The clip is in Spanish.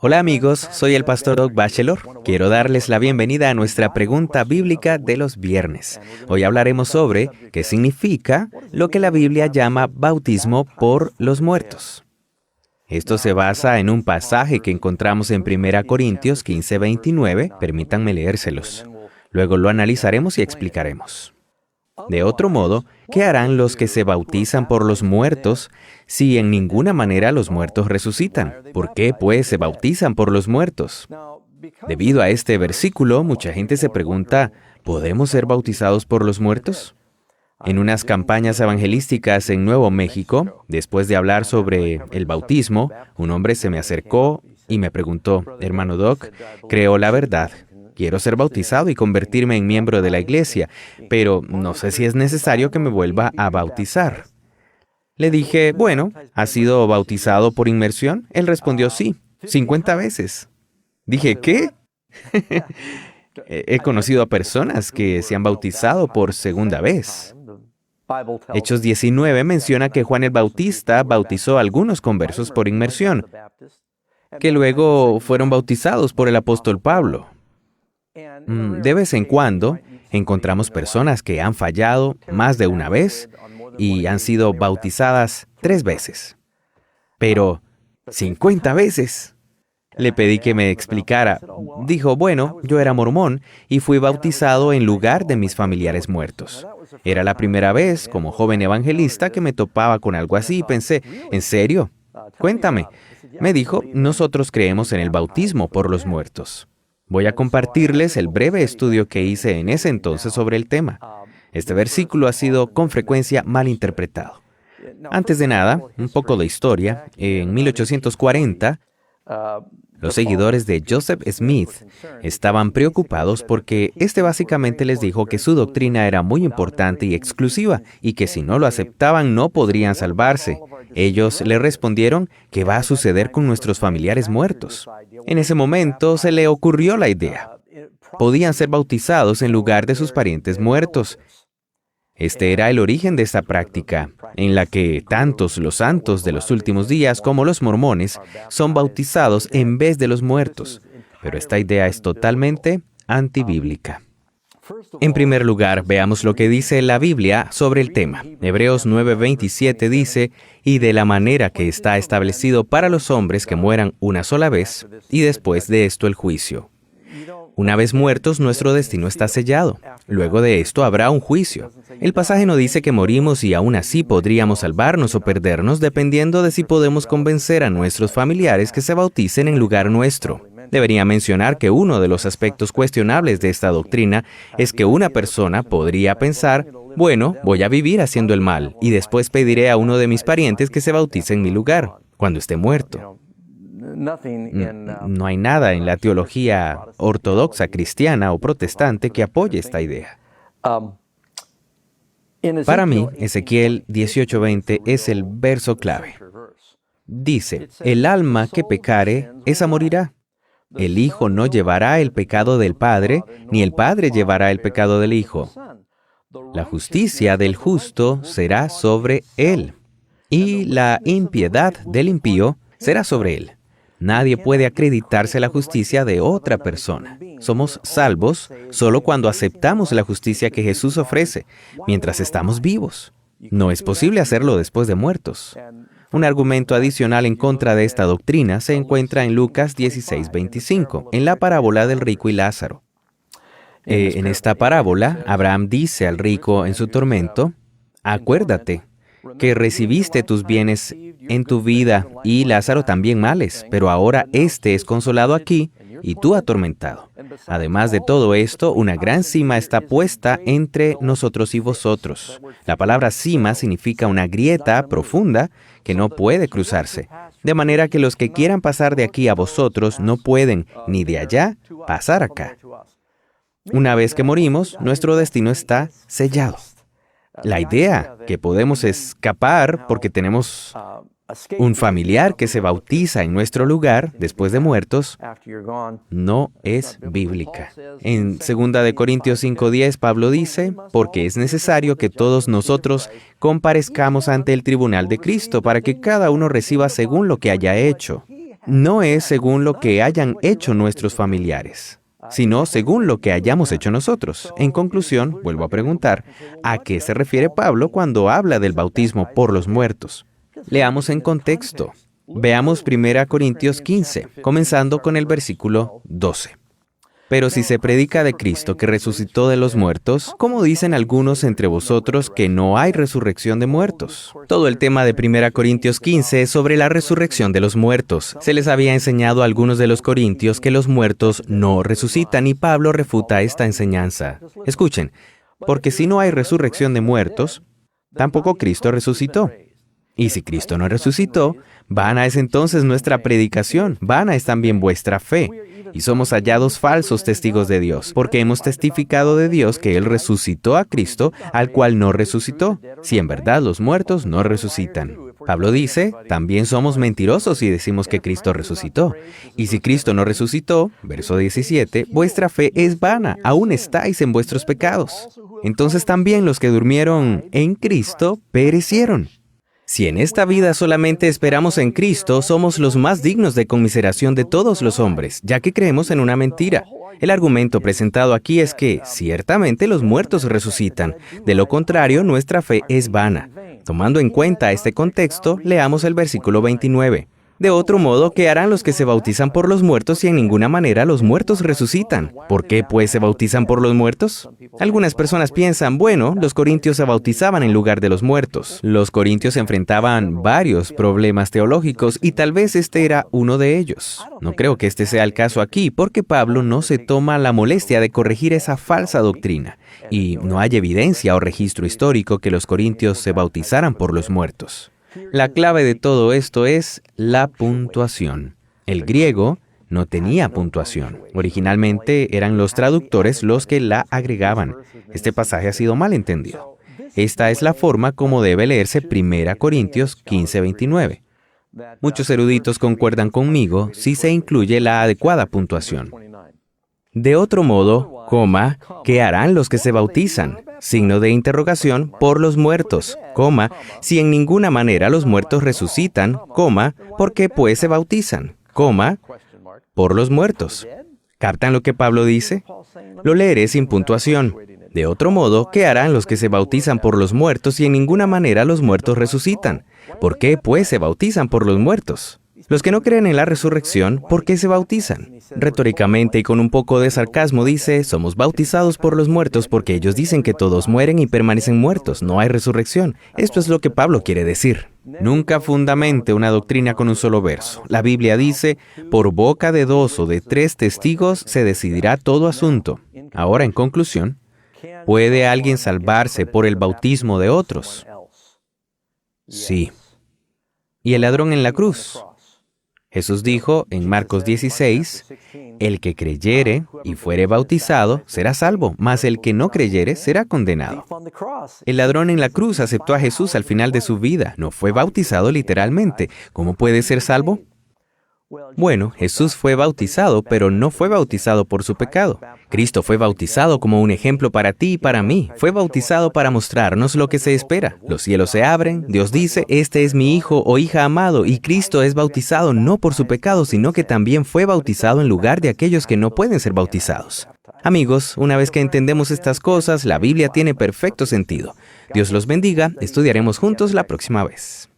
Hola amigos, soy el pastor Doug Batchelor. Quiero darles la bienvenida a nuestra pregunta bíblica de los viernes. Hoy hablaremos sobre qué significa lo que la Biblia llama bautismo por los muertos. Esto se basa en un pasaje que encontramos en 1 Corintios 15:29. Permítanme leérselos. Luego lo analizaremos y explicaremos. De otro modo, ¿qué harán los que se bautizan por los muertos si en ninguna manera los muertos resucitan? ¿Por qué, pues, se bautizan por los muertos? Debido a este versículo, mucha gente se pregunta, ¿podemos ser bautizados por los muertos? En unas campañas evangelísticas en Nuevo México, después de hablar sobre el bautismo, un hombre se me acercó y me preguntó, hermano Doc, creo la verdad. Quiero ser bautizado y convertirme en miembro de la iglesia, pero no sé si es necesario que me vuelva a bautizar. Le dije, bueno, ¿has sido bautizado por inmersión? Él respondió, sí, 50 veces. Dije, ¿qué? He conocido a personas que se han bautizado por segunda vez. Hechos 19 menciona que Juan el Bautista bautizó a algunos conversos por inmersión, que luego fueron bautizados por el apóstol Pablo. De vez en cuando encontramos personas que han fallado más de una vez y han sido bautizadas 3 veces. Pero 50 veces. Le pedí que me explicara. Dijo, bueno, yo era mormón y fui bautizado en lugar de mis familiares muertos. Era la primera vez, como joven evangelista, que me topaba con algo así y pensé, ¿en serio? Cuéntame. Me dijo, nosotros creemos en el bautismo por los muertos. Voy a compartirles el breve estudio que hice en ese entonces sobre el tema. Este versículo ha sido con frecuencia mal interpretado. Antes de nada, un poco de historia. En 1840, los seguidores de Joseph Smith estaban preocupados porque este básicamente les dijo que su doctrina era muy importante y exclusiva y que si no lo aceptaban no podrían salvarse. Ellos le respondieron, ¿qué va a suceder con nuestros familiares muertos? En ese momento se le ocurrió la idea. Podían ser bautizados en lugar de sus parientes muertos. Este era el origen de esta práctica, en la que tantos los santos de los últimos días como los mormones son bautizados en vez de los muertos. Pero esta idea es totalmente antibíblica. En primer lugar, veamos lo que dice la Biblia sobre el tema. Hebreos 9:27 dice, y de la manera que está establecido para los hombres que mueran una sola vez, y después de esto el juicio. Una vez muertos, nuestro destino está sellado. Luego de esto habrá un juicio. El pasaje no dice que morimos y aún así podríamos salvarnos o perdernos dependiendo de si podemos convencer a nuestros familiares que se bauticen en lugar nuestro. Debería mencionar que uno de los aspectos cuestionables de esta doctrina es que una persona podría pensar, bueno, voy a vivir haciendo el mal y después pediré a uno de mis parientes que se bautice en mi lugar, cuando esté muerto. No hay nada en la teología ortodoxa cristiana o protestante que apoye esta idea. Para mí, Ezequiel 18:20 es el verso clave. Dice, el alma que pecare, esa morirá. El Hijo no llevará el pecado del Padre, ni el Padre llevará el pecado del Hijo. La justicia del justo será sobre él, y la impiedad del impío será sobre él. Nadie puede acreditarse la justicia de otra persona. Somos salvos solo cuando aceptamos la justicia que Jesús ofrece, mientras estamos vivos. No es posible hacerlo después de muertos. Un argumento adicional en contra de esta doctrina se encuentra en Lucas 16:25, en la parábola del rico y Lázaro. En esta parábola, Abraham dice al rico en su tormento, acuérdate que recibiste tus bienes en tu vida y Lázaro también males, pero ahora éste es consolado aquí y tú atormentado. Además de todo esto, una gran cima está puesta entre nosotros y vosotros. La palabra cima significa una grieta profunda que no puede cruzarse, de manera que los que quieran pasar de aquí a vosotros no pueden, ni de allá, pasar acá. Una vez que morimos, nuestro destino está sellado. La idea que podemos escapar porque tenemos un familiar que se bautiza en nuestro lugar después de muertos no es bíblica. En 2 Corintios 5:10, Pablo dice, porque es necesario que todos nosotros comparezcamos ante el tribunal de Cristo para que cada uno reciba según lo que haya hecho. no es según lo que hayan hecho nuestros familiares, sino según lo que hayamos hecho nosotros. En conclusión, vuelvo a preguntar, ¿a qué se refiere Pablo cuando habla del bautismo por los muertos? Leamos en contexto. Veamos 1 Corintios 15, comenzando con el versículo 12. Pero si se predica de Cristo que resucitó de los muertos, ¿cómo dicen algunos entre vosotros que no hay resurrección de muertos? Todo el tema de 1 Corintios 15 es sobre la resurrección de los muertos. Se les había enseñado a algunos de los corintios que los muertos no resucitan y Pablo refuta esta enseñanza. Escuchen, porque si no hay resurrección de muertos, tampoco Cristo resucitó. Y si Cristo no resucitó, vana es entonces nuestra predicación, vana es también vuestra fe. Y somos hallados falsos testigos de Dios, porque hemos testificado de Dios que Él resucitó a Cristo, al cual no resucitó, si en verdad los muertos no resucitan. Pablo dice, también somos mentirosos si decimos que Cristo resucitó. Y si Cristo no resucitó, verso 17, vuestra fe es vana, aún estáis en vuestros pecados. Entonces también los que durmieron en Cristo perecieron. Si en esta vida solamente esperamos en Cristo, somos los más dignos de conmiseración de todos los hombres, ya que creemos en una mentira. El argumento presentado aquí es que, ciertamente, los muertos resucitan. De lo contrario, nuestra fe es vana. Tomando en cuenta este contexto, leamos el versículo 29. De otro modo, ¿qué harán los que se bautizan por los muertos si en ninguna manera los muertos resucitan? ¿Por qué, pues, se bautizan por los muertos? Algunas personas piensan, bueno, los corintios se bautizaban en lugar de los muertos. Los corintios enfrentaban varios problemas teológicos y tal vez este era uno de ellos. No creo que este sea el caso aquí, porque Pablo no se toma la molestia de corregir esa falsa doctrina. Y no hay evidencia o registro histórico que los corintios se bautizaran por los muertos. La clave de todo esto es la puntuación. El griego no tenía puntuación. Originalmente eran los traductores los que la agregaban. Este pasaje ha sido mal entendido. Esta es la forma como debe leerse 1 Corintios 15:29. Muchos eruditos concuerdan conmigo si se incluye la adecuada puntuación. De otro modo, coma, ¿qué harán los que se bautizan? Signo de interrogación, por los muertos, coma, si en ninguna manera los muertos resucitan, coma, ¿por qué pues se bautizan? Coma, por los muertos. ¿Captan lo que Pablo dice? Lo leeré sin puntuación. De otro modo, ¿qué harán los que se bautizan por los muertos si en ninguna manera los muertos resucitan? ¿Por qué pues se bautizan por los muertos? Los que no creen en la resurrección, ¿por qué se bautizan? Retóricamente y con un poco de sarcasmo dice, somos bautizados por los muertos porque ellos dicen que todos mueren y permanecen muertos, no hay resurrección. Esto es lo que Pablo quiere decir. Nunca fundamente una doctrina con un solo verso. La Biblia dice, por boca de 2 o de 3 testigos se decidirá todo asunto. Ahora, en conclusión, ¿puede alguien salvarse por el bautismo de otros? Sí. ¿Y el ladrón en la cruz? Jesús dijo en Marcos 16, el que creyere y fuere bautizado será salvo, mas el que no creyere será condenado. El ladrón en la cruz aceptó a Jesús al final de su vida, no fue bautizado literalmente. ¿Cómo puede ser salvo? Bueno, Jesús fue bautizado, pero no fue bautizado por su pecado. Cristo fue bautizado como un ejemplo para ti y para mí. Fue bautizado para mostrarnos lo que se espera. Los cielos se abren, Dios dice, este es mi hijo o hija amado, y Cristo es bautizado no por su pecado, sino que también fue bautizado en lugar de aquellos que no pueden ser bautizados. Amigos, una vez que entendemos estas cosas, la Biblia tiene perfecto sentido. Dios los bendiga, estudiaremos juntos la próxima vez.